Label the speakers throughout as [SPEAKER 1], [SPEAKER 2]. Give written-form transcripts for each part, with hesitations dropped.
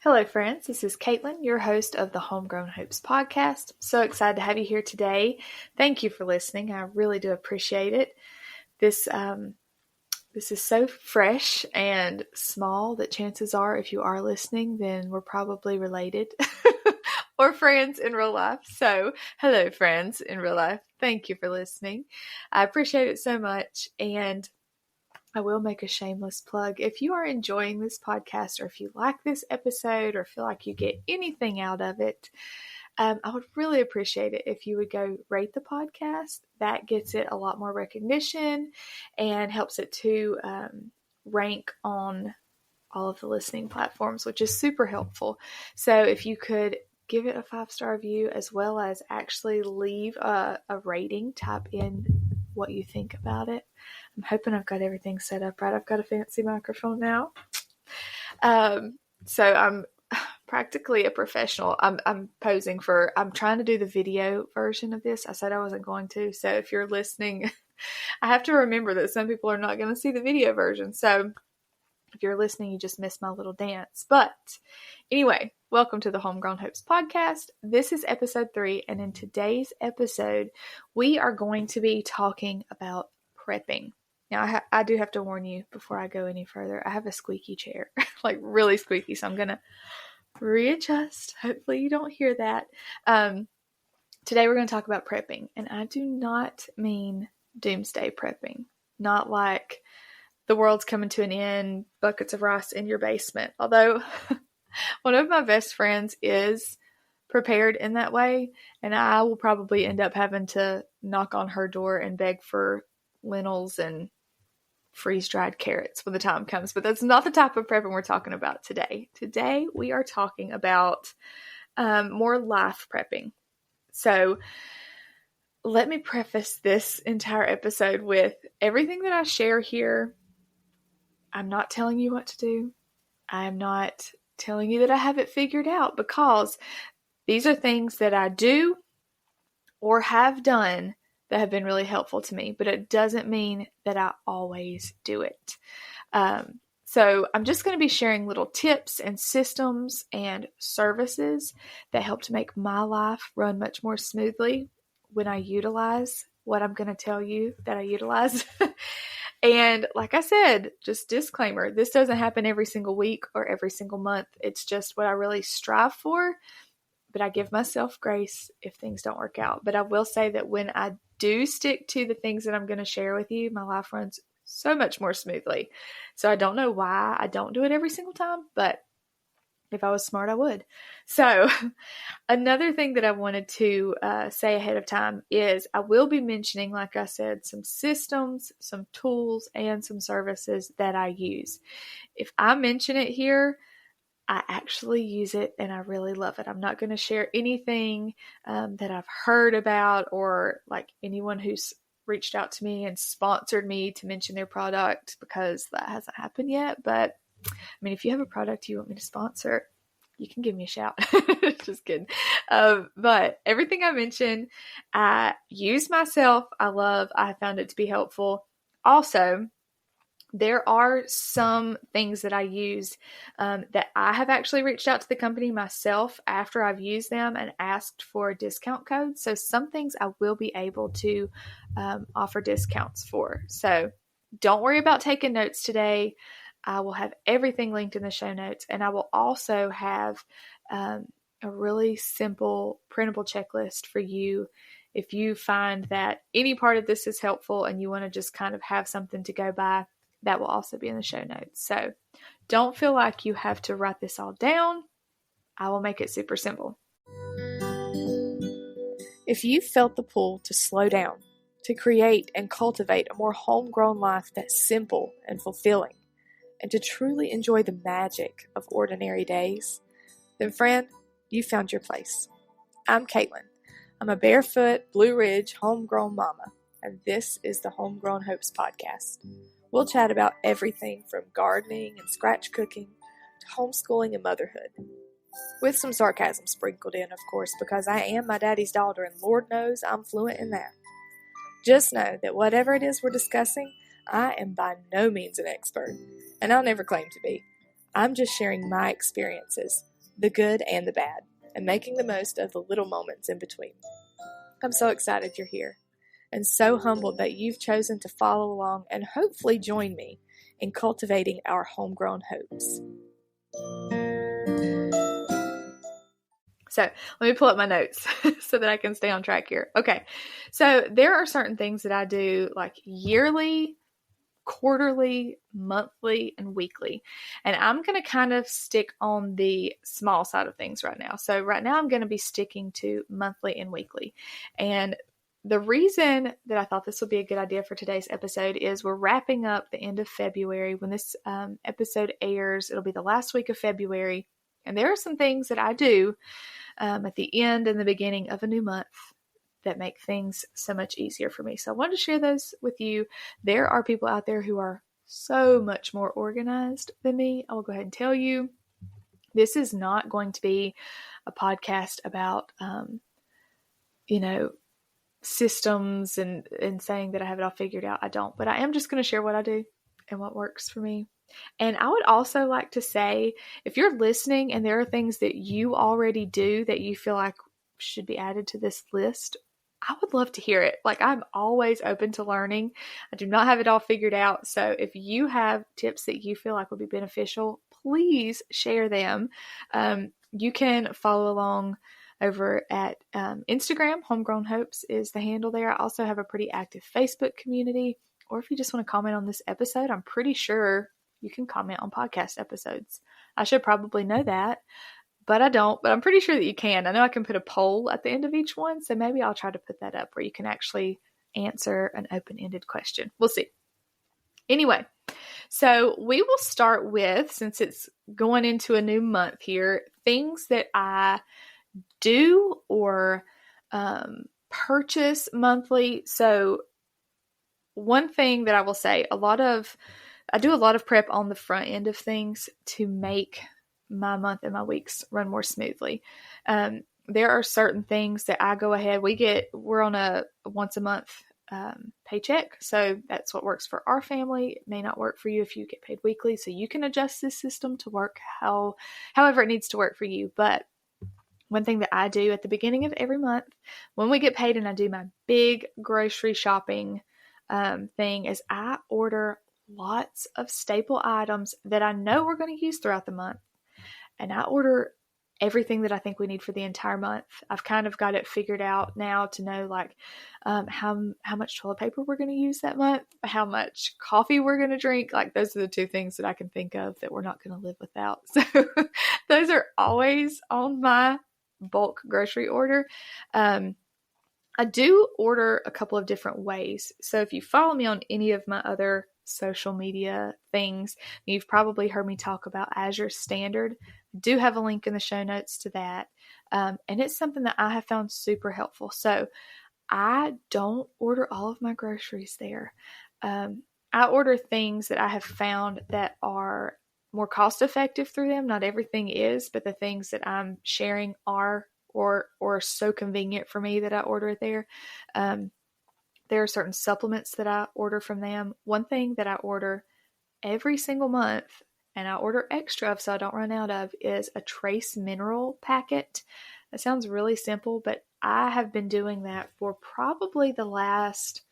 [SPEAKER 1] Hello, friends. This is Caitlin, your host of the Homegrown Hopes podcast. So excited to have you here today. Thank you for listening. I really do appreciate it. This is so fresh and small that chances are, if you are listening, then we're probably related or friends in real life. So, hello, friends in real life. Thank you for listening. I appreciate it so much. And I will make a shameless plug. If you are enjoying this podcast, or if you like this episode, or feel like you get anything out of it, I would really appreciate it if you would go rate the podcast. That gets it a lot more recognition and helps it to rank on all of the listening platforms, which is super helpful. So if you could give it a 5-star review, as well as actually leave a rating, type in what you think about it. I'm hoping I've got everything set up right. I've got a fancy microphone now. So I'm practically a professional. I'm posing for, I'm trying to do the video version of this. I said I wasn't going to. So if you're listening, I have to remember that some people are not going to see the video version. So if you're listening, you just missed my little dance. But anyway, welcome to the Homegrown Hopes podcast. This is episode 3. And in today's episode, we are going to be talking about prepping. Now, I do have to warn you before I go any further. I have a squeaky chair, like really squeaky. So I'm going to readjust. Hopefully you don't hear that. Today we're going to talk about prepping. And I do not mean doomsday prepping. Not like the world's coming to an end, buckets of rice in your basement. Although one of my best friends is prepared in that way. And I will probably end up having to knock on her door and beg for lentils and freeze-dried carrots when the time comes. But that's not the type of prepping we're talking about today. Today, we are talking about more life prepping. So let me preface this entire episode with everything that I share here. I'm not telling you what to do. I'm not telling you that I have it figured out, because these are things that I do or have done that have been really helpful to me, but it doesn't mean that I always do it. So I'm just going to be sharing little tips and systems and services that help to make my life run much more smoothly when I utilize what I'm going to tell you that I utilize. And like I said, just disclaimer, this doesn't happen every single week or every single month. It's just what I really strive for. But I give myself grace if things don't work out. But I will say that when I do stick to the things that I'm going to share with you, my life runs so much more smoothly. So I don't know why I don't do it every single time, but if I was smart, I would. So another thing that I wanted to say ahead of time is I will be mentioning, like I said, some systems, some tools, and some services that I use. If I mention it here, I actually use it and I really love it. I'm not going to share anything that I've heard about, or like anyone who's reached out to me and sponsored me to mention their product, because that hasn't happened yet. But I mean, if you have a product you want me to sponsor, you can give me a shout. Just kidding. But everything I mentioned, I use myself. I love. I found it to be helpful. Also, there are some things that I use that I have actually reached out to the company myself after I've used them and asked for a discount code. So some things I will be able to offer discounts for. So don't worry about taking notes today. I will have everything linked in the show notes, and I will also have a really simple printable checklist for you if you find that any part of this is helpful and you want to just kind of have something to go by. That will also be in the show notes. So don't feel like you have to write this all down. I will make it super simple. If you felt the pull to slow down, to create and cultivate a more homegrown life that's simple and fulfilling, and to truly enjoy the magic of ordinary days, then friend, you found your place. I'm Caitlin. I'm a barefoot, Blue Ridge, homegrown mama, and this is the Homegrown Hopes podcast. We'll chat about everything from gardening and scratch cooking to homeschooling and motherhood. With some sarcasm sprinkled in, of course, because I am my daddy's daughter and Lord knows I'm fluent in that. Just know that whatever it is we're discussing, I am by no means an expert, and I'll never claim to be. I'm just sharing my experiences, the good and the bad, and making the most of the little moments in between. I'm so excited you're here and so humbled that you've chosen to follow along and hopefully join me in cultivating our homegrown hopes. So let me pull up my notes so that I can stay on track here. Okay, so there are certain things that I do like yearly, quarterly, monthly, and weekly. And I'm going to kind of stick on the small side of things right now. So right now I'm going to be sticking to monthly and weekly. And the reason that I thought this would be a good idea for today's episode is we're wrapping up the end of February. When this episode airs, it'll be the last week of February. And there are some things that I do at the end and the beginning of a new month that make things so much easier for me. So I wanted to share those with you. There are people out there who are so much more organized than me. I will go ahead and tell you, this is not going to be a podcast about, systems and saying that I have it all figured out. I don't, but I am just going to share what I do and what works for me. And I would also like to say, if you're listening and there are things that you already do that you feel like should be added to this list, I would love to hear it. Like, I'm always open to learning. I do not have it all figured out. So if you have tips that you feel like would be beneficial, please share them. You can follow along over at Instagram. Homegrown Hopes is the handle there. I also have a pretty active Facebook community. Or if you just want to comment on this episode, I'm pretty sure you can comment on podcast episodes. I should probably know that, but I don't. But I'm pretty sure that you can. I know I can put a poll at the end of each one, so maybe I'll try to put that up where you can actually answer an open-ended question. We'll see. Anyway, so we will start with, since it's going into a new month here, things that I do or purchase monthly. So one thing that I will say, I do a lot of prep on the front end of things to make my month and my weeks run more smoothly. There are certain things that I go ahead, we're on a once a month paycheck. So that's what works for our family. It may not work for you if you get paid weekly. So you can adjust this system to work however it needs to work for you. But one thing that I do at the beginning of every month when we get paid and I do my big grocery shopping thing is I order lots of staple items that I know we're going to use throughout the month. And I order everything that I think we need for the entire month. I've kind of got it figured out now to know like how much toilet paper we're going to use that month, how much coffee we're going to drink. Like those are the two things that I can think of that we're not going to live without. So those are always on my bulk grocery order. I do order a couple of different ways. So if you follow me on any of my other social media things, you've probably heard me talk about AZURE Standard. I do have a link in the show notes to that. And it's something that I have found super helpful. So I don't order all of my groceries there. I order things that I have found that are more cost effective through them. Not everything is, but the things that I'm sharing are or so convenient for me that I order it there. There are certain supplements that I order from them. One thing that I order every single month, and I order extra of so I don't run out of, is a trace mineral packet. That sounds really simple, but I have been doing that for probably the last,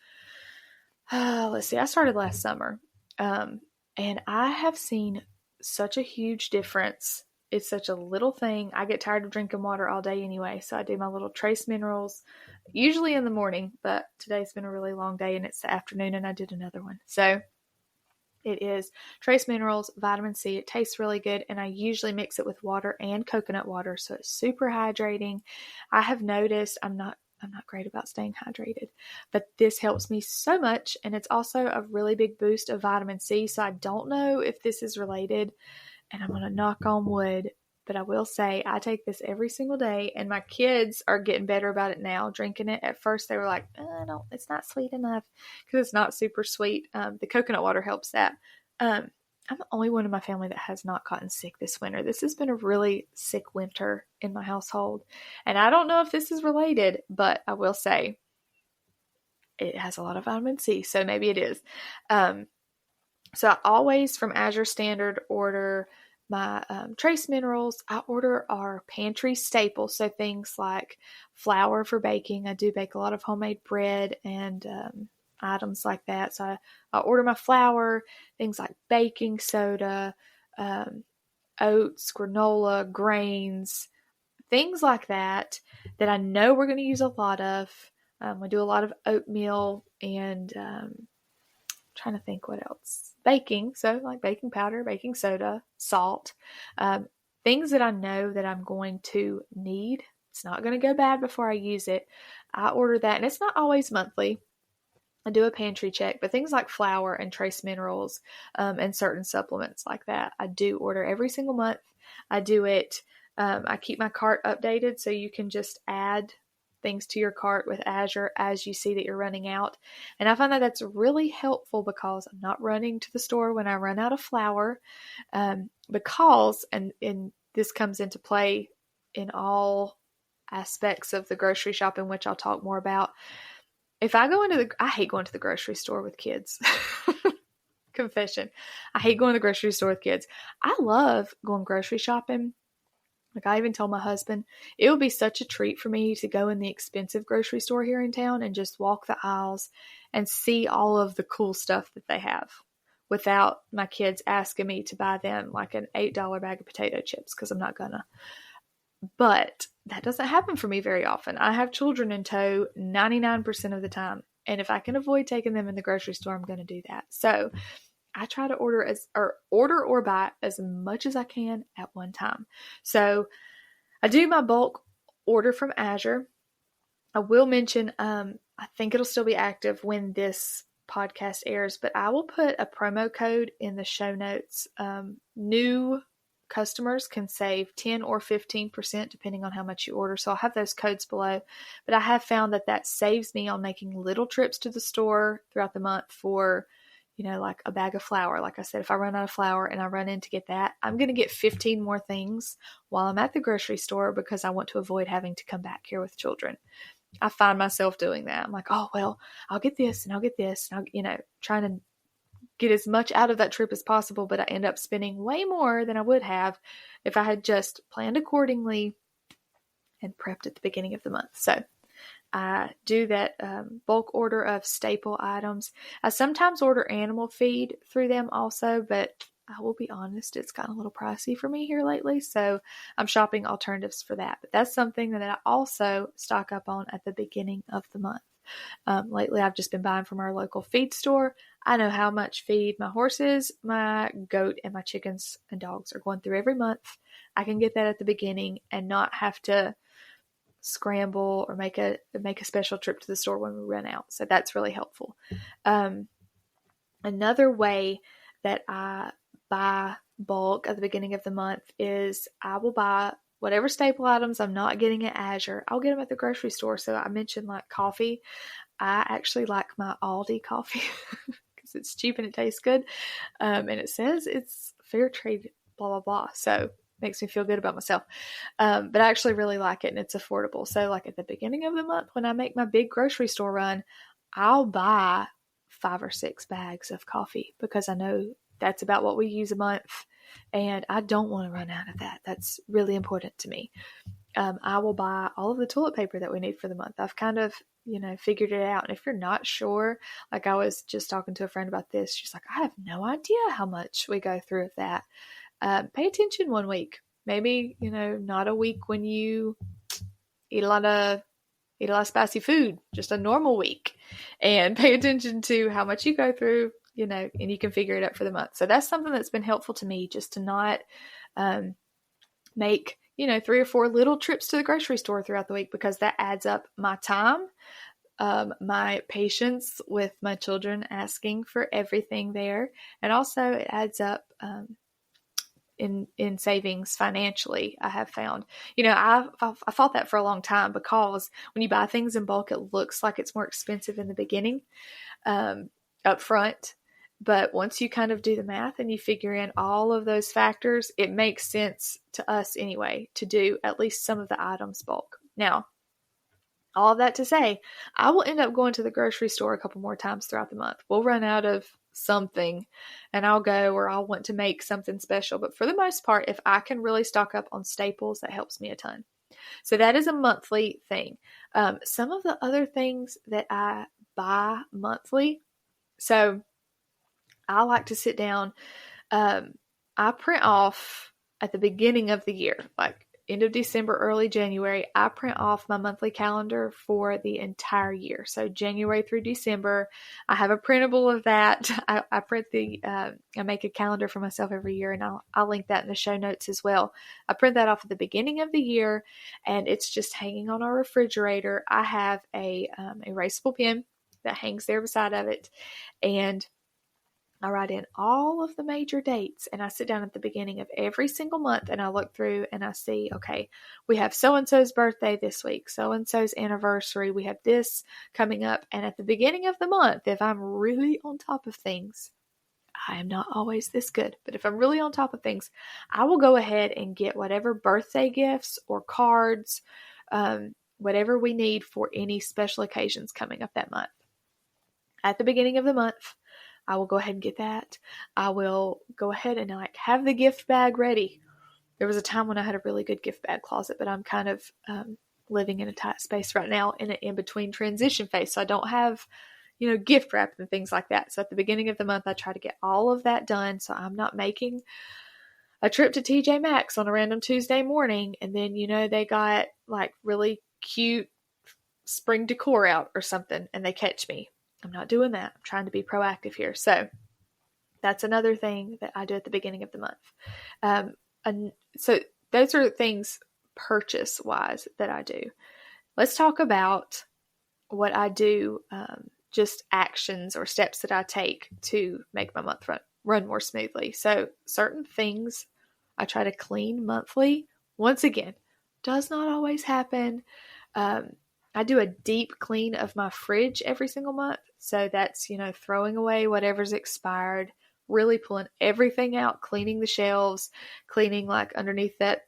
[SPEAKER 1] I started last summer. And I have seen such a huge difference. It's such a little thing. I get tired of drinking water all day anyway, so I do my little trace minerals, usually in the morning, but today's been a really long day and it's the afternoon and I did another one. So it is trace minerals, vitamin C. It tastes really good, and I usually mix it with water and coconut water, so it's super hydrating. I have noticed I'm not great about staying hydrated, but this helps me so much, and it's also a really big boost of vitamin C, so I don't know if this is related, and I'm going to knock on wood, but I will say I take this every single day, and my kids are getting better about it now, drinking it. At first, they were like, no, it's not sweet enough, because it's not super sweet. The coconut water helps that. I'm the only one in my family that has not gotten sick this winter. This has been a really sick winter in my household, and I don't know if this is related, but I will say it has a lot of vitamin C, so maybe it is. So I always, from AZURE Standard, order my trace minerals. I order our pantry staples, so things like flour for baking. I do bake a lot of homemade bread and items like that. So I order my flour, things like baking soda, oats, granola, grains, things like that I know we're going to use a lot of. We do a lot of oatmeal and trying to think what else. Baking, so like baking powder, baking soda, salt, things that I know that I'm going to need. It's not going to go bad before I use it. I order that, and it's not always monthly. I do a pantry check, but things like flour and trace minerals and certain supplements like that, I do order every single month. I do it. I keep my cart updated, so you can just add things to your cart with Azure as you see that you're running out. And I find that that's really helpful because I'm not running to the store when I run out of flour, because, and this comes into play in all aspects of the grocery shopping, which I'll talk more about. If I go I hate going to the grocery store with kids. Confession. I hate going to the grocery store with kids. I love going grocery shopping. Like, I even told my husband, it would be such a treat for me to go in the expensive grocery store here in town and just walk the aisles and see all of the cool stuff that they have without my kids asking me to buy them like an $8 bag of potato chips, because I'm not gonna. But that doesn't happen for me very often. I have children in tow 99% of the time. And if I can avoid taking them in the grocery store, I'm going to do that. So I try to order or buy as much as I can at one time. So I do my bulk order from Azure. I will mention, I think it'll still be active when this podcast airs, but I will put a promo code in the show notes. New customers can save 10 or 15% depending on how much you order. So I'll have those codes below. But I have found that saves me on making little trips to the store throughout the month for, like a bag of flour. Like I said, if I run out of flour and I run in to get that, I'm going to get 15 more things while I'm at the grocery store because I want to avoid having to come back here with children. I find myself doing that. I'm like, oh, well, I'll get this and I'll get this. And I'll, trying to get as much out of that trip as possible, but I end up spending way more than I would have if I had just planned accordingly and prepped at the beginning of the month. So I do that bulk order of staple items. I sometimes order animal feed through them also, but I will be honest, it's gotten a little pricey for me here lately, so I'm shopping alternatives for that. But that's something that I also stock up on at the beginning of the month. Lately, I've just been buying from our local feed store. I know how much feed my horses, my goat, and my chickens and dogs are going through every month. I can get that at the beginning and not have to scramble or make a special trip to the store when we run out. So that's really helpful. Another way that I buy bulk at the beginning of the month is I will buy whatever staple items I'm not getting at Azure. I'll get them at the grocery store. So I mentioned like coffee. I actually like my Aldi coffee because it's cheap and it tastes good. And it says it's fair trade, blah, blah, blah. So makes me feel good about myself. But I actually really like it and it's affordable. So like at the beginning of the month, when I make my big grocery store run, I'll buy 5 or 6 bags of coffee because I know that's about what we use a month. And I don't want to run out of that. That's really important to me. I will buy all of the toilet paper that we need for the month. I've kind of, figured it out. And if you're not sure, like I was just talking to a friend about this, she's like, I have no idea how much we go through of that. Pay attention one week. Maybe, not a week when you eat a lot of spicy food, just a normal week. And pay attention to how much you go through, and you can figure it out for the month. So that's something that's been helpful to me, just to not make, 3 or 4 little trips to the grocery store throughout the week, because that adds up my time, my patience with my children asking for everything there. And also it adds up in savings financially, I have found. I thought that for a long time, because when you buy things in bulk, it looks like it's more expensive in the beginning, up front. But once you kind of do the math and you figure in all of those factors, it makes sense to us anyway to do at least some of the items bulk. Now, all of that to say, I will end up going to the grocery store a couple more times throughout the month. We'll run out of something, and I'll go, or I'll want to make something special. But for the most part, if I can really stock up on staples, that helps me a ton. So that is a monthly thing. Some of the other things that I buy monthly, so I like to sit down. I print off at the beginning of the year, like end of December, early January, I print off my monthly calendar for the entire year. So January through December, I have a printable of that. I print I make a calendar for myself every year, and I'll link that in the show notes as well. I print that off at the beginning of the year, and it's just hanging on our refrigerator. I have a erasable pen that hangs there beside of it, and I write in all of the major dates, and I sit down at the beginning of every single month and I look through and I see, okay, we have so-and-so's birthday this week, so-and-so's anniversary, we have this coming up. And at the beginning of the month, if I'm really on top of things, I am not always this good, but if I'm really on top of things, I will go ahead and get whatever birthday gifts or cards, whatever we need for any special occasions coming up that month. At the beginning of the month, I will go ahead and get that. I will go ahead and have the gift bag ready. There was a time when I had a really good gift bag closet, but I'm kind of living in a tight space right now in an in-between transition phase. So I don't have, gift wrap and things like that. So at the beginning of the month, I try to get all of that done. So I'm not making a trip to TJ Maxx on a random Tuesday morning. And then, they got really cute spring decor out or something and they catch me. I'm not doing that. I'm trying to be proactive here. So that's another thing that I do at the beginning of the month. And so those are things purchase-wise that I do. Let's talk about what I do, just actions or steps that I take to make my month run more smoothly. So certain things I try to clean monthly. Once again, does not always happen. I do a deep clean of my fridge every single month. So that's, throwing away whatever's expired, really pulling everything out, cleaning the shelves, cleaning underneath that,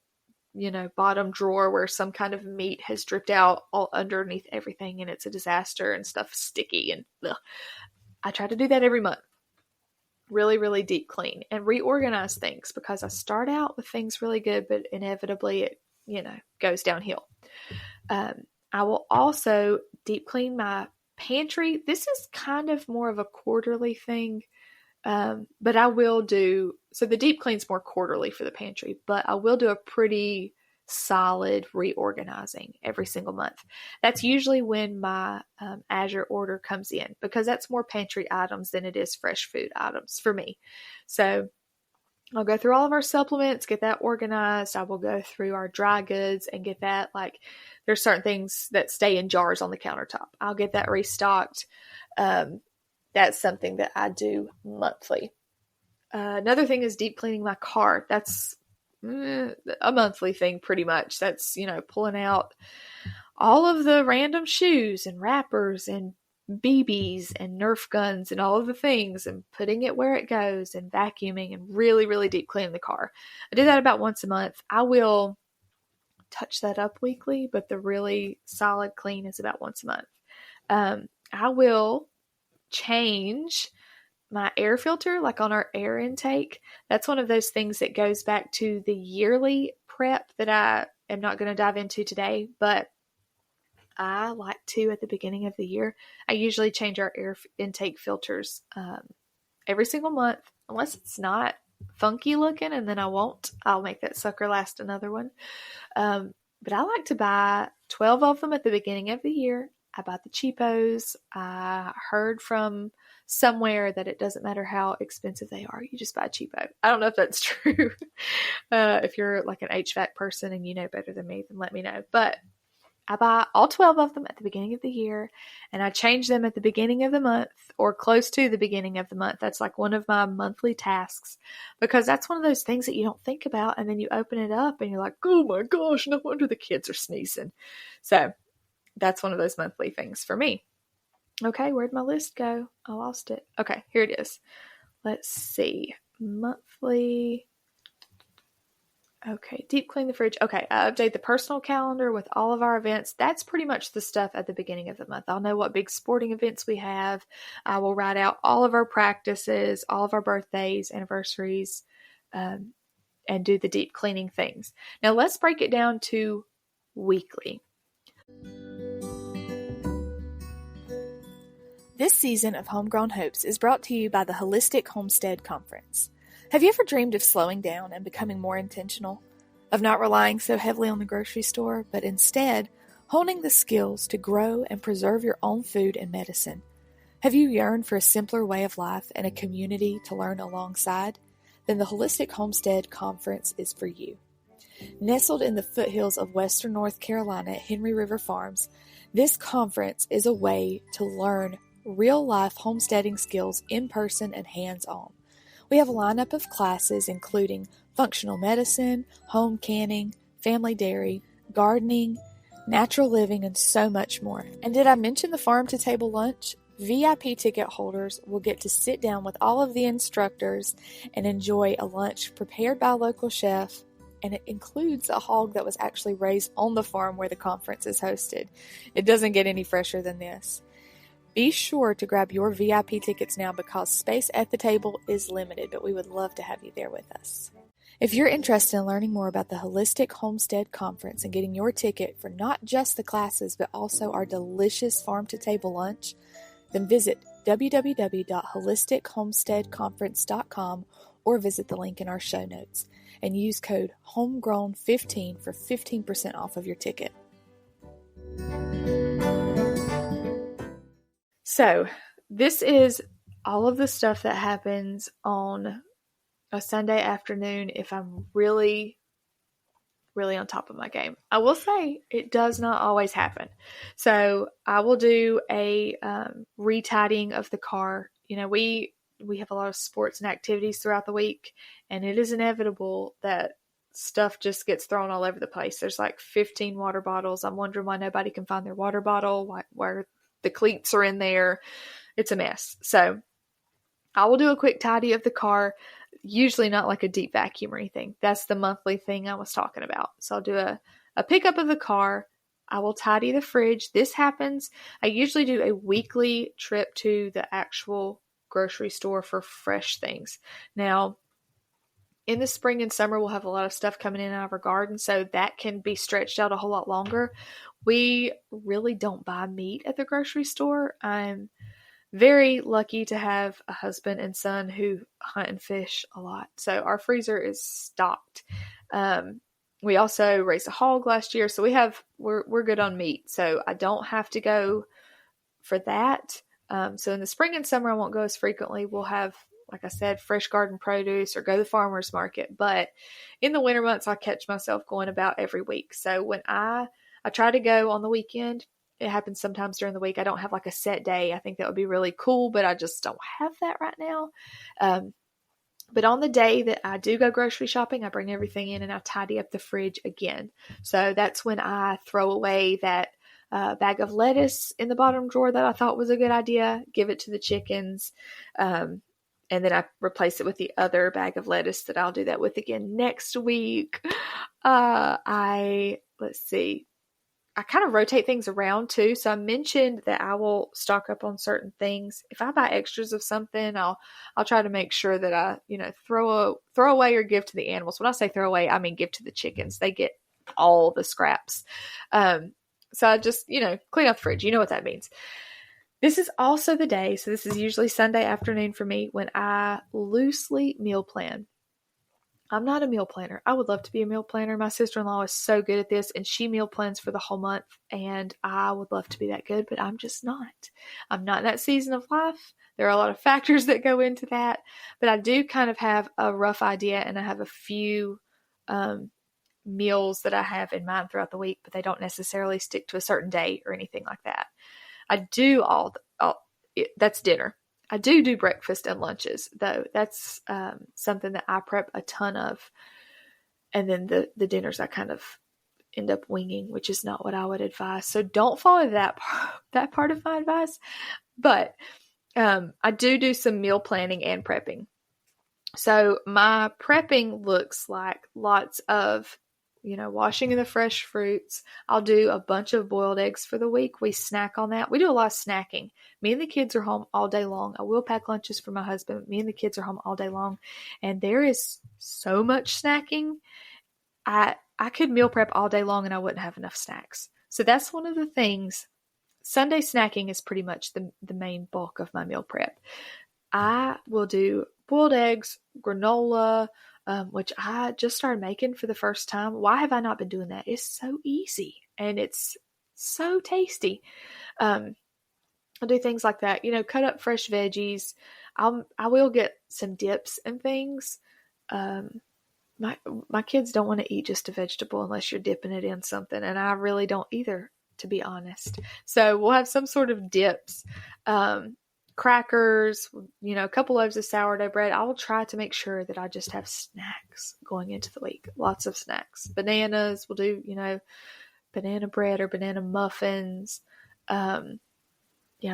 [SPEAKER 1] bottom drawer where some kind of meat has dripped out all underneath everything and it's a disaster and stuff sticky and ugh. I try to do that every month. Really, really deep clean and reorganize things because I start out with things really good, but inevitably it, goes downhill. I will also deep clean my pantry. This is kind of more of a quarterly thing, but I will do, so the deep clean's more quarterly for the pantry, but I will do a pretty solid reorganizing every single month. That's usually when my AZURE order comes in because that's more pantry items than it is fresh food items for me. So I'll go through all of our supplements, get that organized. I will go through our dry goods and get that, there's certain things that stay in jars on the countertop. I'll get that restocked. That's something that I do monthly. Another thing is deep cleaning my car. That's a monthly thing pretty much. That's, pulling out all of the random shoes and wrappers and BBs and Nerf guns and all of the things and putting it where it goes and vacuuming and really, really deep cleaning the car. I do that about once a month. I will touch that up weekly, but the really solid clean is about once a month. I will change my air filter, on our air intake. That's one of those things that goes back to the yearly prep that I am not going to dive into today, but I like to, at the beginning of the year, I usually change our air intake filters every single month, unless it's not funky looking, and then I'll make that sucker last another one. But I like to buy 12 of them at the beginning of the year. I buy the cheapos. I heard from somewhere that it doesn't matter how expensive they are. You just buy cheapo. I don't know if that's true. If you're an HVAC person and you know better than me, then let me know. But I buy all 12 of them at the beginning of the year, and I change them at the beginning of the month or close to the beginning of the month. That's one of my monthly tasks because that's one of those things that you don't think about, and then you open it up and you're like, oh my gosh, no wonder the kids are sneezing. So that's one of those monthly things for me. Okay, where'd my list go? I lost it. Okay, here it is. Let's see. Monthly. Okay, deep clean the fridge. Okay, I update the personal calendar with all of our events. That's pretty much the stuff at the beginning of the month. I'll know what big sporting events we have. I will write out all of our practices, all of our birthdays, anniversaries, and do the deep cleaning things. Now let's break it down to weekly. This season of Homegrown Hopes is brought to you by the Holistic Homestead Conference. Have you ever dreamed of slowing down and becoming more intentional? Of not relying so heavily on the grocery store, but instead honing the skills to grow and preserve your own food and medicine? Have you yearned for a simpler way of life and a community to learn alongside? Then the Holistic Homestead Conference is for you. Nestled in the foothills of western North Carolina at Henry River Farms, this conference is a way to learn real-life homesteading skills in person and hands-on. We have a lineup of classes including functional medicine, home canning, family dairy, gardening, natural living, and so much more. And did I mention the farm-to-table lunch? VIP ticket holders will get to sit down with all of the instructors and enjoy a lunch prepared by a local chef, and it includes a hog that was actually raised on the farm where the conference is hosted. It doesn't get any fresher than this. Be sure to grab your VIP tickets now because space at the table is limited, but we would love to have you there with us. If you're interested in learning more about the Holistic Homestead Conference and getting your ticket for not just the classes, but also our delicious farm-to-table lunch, then visit www.holistichomesteadconference.com or visit the link in our show notes and use code HOMEGROWN15 for 15% off of your ticket. So, this is all of the stuff that happens on a Sunday afternoon if I'm really on top of my game. I will say it does not always happen. So, I will do a retidying of the car. You know, we have a lot of sports and activities throughout the week, and it is inevitable that stuff just gets thrown all over the place. There's like 15 water bottles. I'm wondering why nobody can find their water bottle, where the cleats are in there. It's a mess. So I will do a quick tidy of the car, usually not like a deep vacuum or anything. That's the monthly thing I was talking about. So I'll do a pickup of the car. I will tidy the fridge. This happens. I usually do a weekly trip to the actual grocery store for fresh things. Now, in the spring and summer, we'll have a lot of stuff coming in out of our garden, so that can be stretched out a whole lot longer. We really don't buy meat at the grocery store. I'm very lucky to have a husband and son who hunt and fish a lot, so our freezer is stocked. We also raised a hog last year, so we're good on meat, so I don't have to go for that. So in the spring and summer, I won't go as frequently. We'll have, like I said, fresh garden produce or go to the farmer's market. But in the winter months, I catch myself going about every week. So when I try to go on the weekend, it happens sometimes during the week. I don't have like a set day. I think that would be really cool, but I just don't have that right now. But on the day that I do go grocery shopping, I bring everything in and I tidy up the fridge again. So that's when I throw away that bag of lettuce in the bottom drawer that I thought was a good idea, give it to the chickens, and then I replace it with the other bag of lettuce that I'll do that with again next week. Let's see. I kind of rotate things around too. So I mentioned that I will stock up on certain things. If I buy extras of something, I'll try to make sure that I, throw away or give to the animals. When I say throw away, I mean give to the chickens. They get all the scraps. So I just, clean up the fridge. You know what that means. This is also the day, so this is usually Sunday afternoon for me, when I loosely meal plan. I'm not a meal planner. I would love to be a meal planner. My sister-in-law is so good at this, and she meal plans for the whole month, and I would love to be that good, but I'm just not. I'm not in that season of life. There are a lot of factors that go into that, but I do kind of have a rough idea, and I have a few meals that I have in mind throughout the week, but they don't necessarily stick to a certain day or anything like that. I do that's dinner. I do breakfast and lunches, though. That's something that I prep a ton of. And then the dinners I kind of end up winging, which is not what I would advise. So don't follow that part of my advice. But I do some meal planning and prepping. So my prepping looks like lots of, washing of the fresh fruits. I'll do a bunch of boiled eggs for the week. We snack on that. We do a lot of snacking. Me and the kids are home all day long. I will pack lunches for my husband. Me and the kids are home all day long. And there is so much snacking. I could meal prep all day long and I wouldn't have enough snacks. So that's one of the things. Sunday snacking is pretty much the main bulk of my meal prep. I will do boiled eggs, granola, which I just started making for the first time. Why have I not been doing that? It's so easy and it's so tasty. I'll do things like that. Cut up fresh veggies. I will get some dips and things. My kids don't want to eat just a vegetable unless you're dipping it in something, and I really don't either, to be honest. So we'll have some sort of dips. Crackers, a couple loaves of sourdough bread. I will try to make sure that I just have snacks going into the week. Lots of snacks. Bananas, we'll do, banana bread or banana muffins. I'm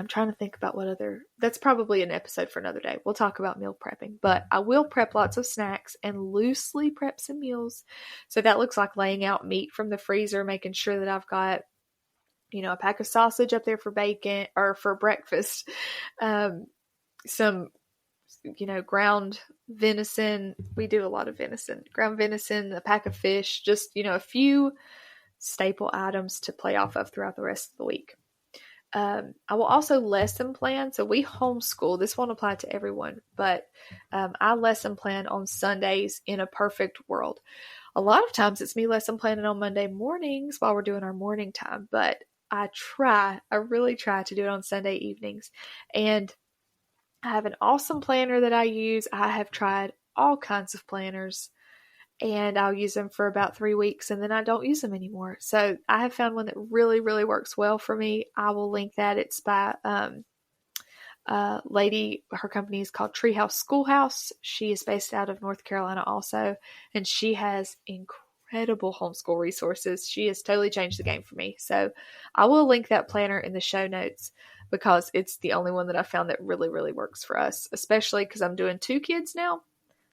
[SPEAKER 1] trying to think about what other, that's probably an episode for another day. We'll talk about meal prepping, but I will prep lots of snacks and loosely prep some meals. So that looks like laying out meat from the freezer, making sure that I've got a pack of sausage up there for bacon or for breakfast. Some, ground venison. We do a lot of venison, ground venison, a pack of fish, just, a few staple items to play off of throughout the rest of the week. I will also lesson plan. So we homeschool. This won't apply to everyone, but I lesson plan on Sundays in a perfect world. A lot of times it's me lesson planning on Monday mornings while we're doing our morning time, but I really try to do it on Sunday evenings. And I have an awesome planner that I use. I have tried all kinds of planners and I'll use them for about 3 weeks and then I don't use them anymore. So I have found one that really, really works well for me. I will link that. It's by a lady. Her company is called TREEHOUSE Schoolhouse. She is based out of North Carolina also, and she has incredible homeschool resources. She has totally changed the game for me. So I will link that planner in the show notes because it's the only one that I found that really, really works for us, especially because I'm doing 2 kids now.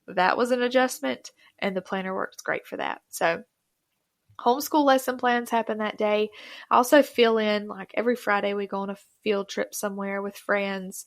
[SPEAKER 1] That was an adjustment, and the planner works great for that. So homeschool lesson plans happen that day. I also fill in, like every Friday we go on a field trip somewhere with friends.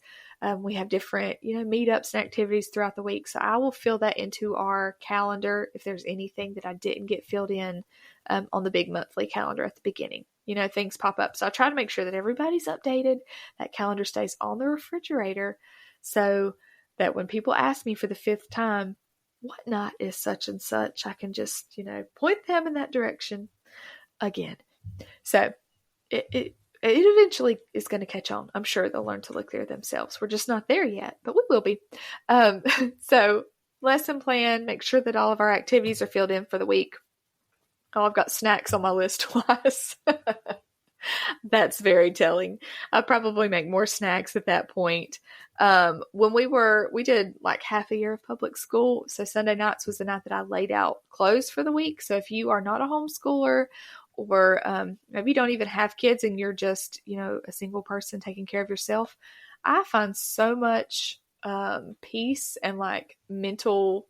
[SPEAKER 1] We have different, meetups and activities throughout the week. So I will fill that into our calendar if there's anything that I didn't get filled in on the big monthly calendar at the beginning. Things pop up. So I try to make sure that everybody's updated. That calendar stays on the refrigerator so that when people ask me for the 5th time, what knot is such and such, I can just, point them in that direction again. So it eventually is going to catch on. I'm sure they'll learn to look there themselves. We're just not there yet, but we will be. So lesson plan, make sure that all of our activities are filled in for the week. Oh, I've got snacks on my list twice. That's very telling. I probably make more snacks at that point. When we did like half a year of public school. So Sunday nights was the night that I laid out clothes for the week. So if you are not a homeschooler or maybe you don't even have kids and you're just, a single person taking care of yourself, I find so much peace and like mental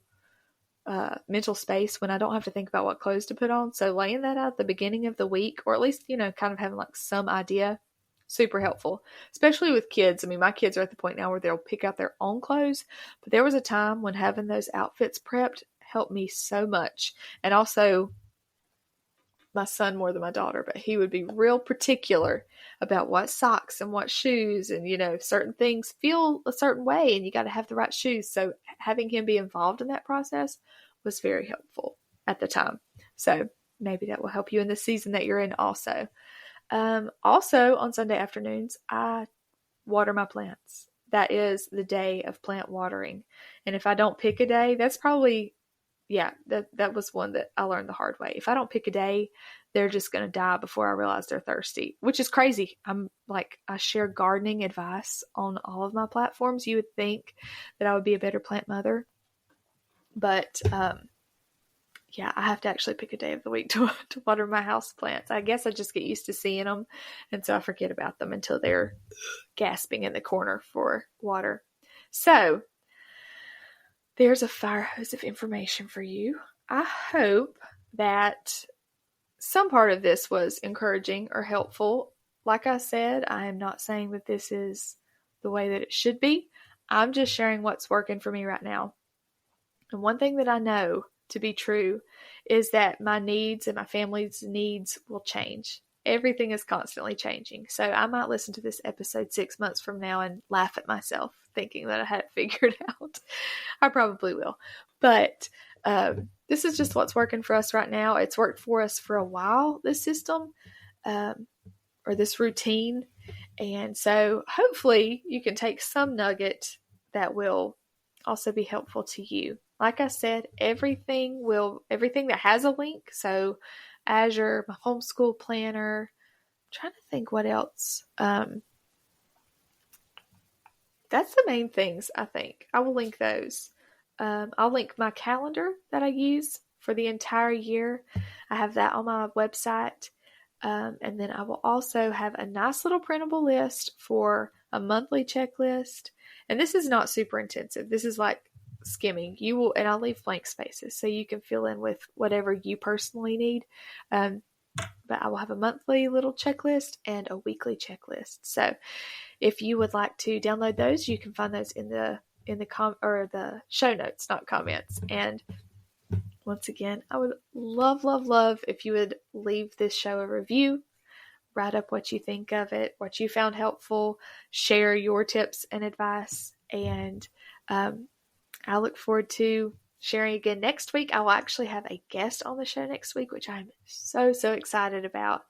[SPEAKER 1] space when I don't have to think about what clothes to put on. So laying that out at the beginning of the week, or at least, kind of having like some idea, super helpful, especially with kids. I mean, my kids are at the point now where they'll pick out their own clothes, but there was a time when having those outfits prepped helped me so much. And also my son more than my daughter, but he would be real particular about what socks and what shoes and, certain things feel a certain way and you got to have the right shoes. So having him be involved in that process was very helpful at the time. So maybe that will help you in the season that you're in also. Also on Sunday afternoons, I water my plants. That is the day of plant watering. And if I don't pick a day, that's probably that was one that I learned the hard way. If I don't pick a day, they're just going to die before I realize they're thirsty, which is crazy. I share gardening advice on all of my platforms. You would think that I would be a better plant mother, but I have to actually pick a day of the week to water my house plants. I guess I just get used to seeing them, and so I forget about them until they're gasping in the corner for water. So there's a fire hose of information for you. I hope that some part of this was encouraging or helpful. Like I said, I am not saying that this is the way that it should be. I'm just sharing what's working for me right now. And one thing that I know to be true is that my needs and my family's needs will change. Everything is constantly changing. So I might listen to this episode 6 months from now and laugh at myself thinking that I had it figured out. I probably will. But this is just what's working for us right now. It's worked for us for a while, this system or this routine. And so hopefully you can take some nugget that will also be helpful to you. Like I said, everything that has a link. So AZURE, my homeschool planner. I'm trying to think what else. That's the main things, I think. I will link those. I'll link my calendar that I use for the entire year. I have that on my website. And then I will also have a nice little printable list for a monthly checklist. And this is not super intensive. This is like skimming. And I'll leave blank spaces so you can fill in with whatever you personally need. But I will have a monthly little checklist and a weekly checklist. So if you would like to download those, you can find those in the the show notes, not comments. And once again, I would love if you would leave this show a review, write up what you think of it, what you found helpful, share your tips and advice, and I look forward to sharing again next week. I will actually have a guest on the show next week, which I'm so excited about.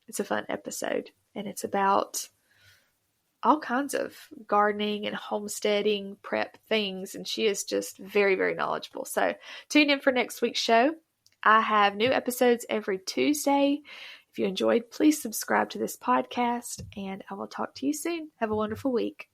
[SPEAKER 1] It's a fun episode, and it's about all kinds of gardening and homesteading prep things, and she is just very knowledgeable. So tune in for next week's show. I have new episodes every Tuesday. If you enjoyed, please subscribe to this podcast, and I will talk to you soon. Have a wonderful week.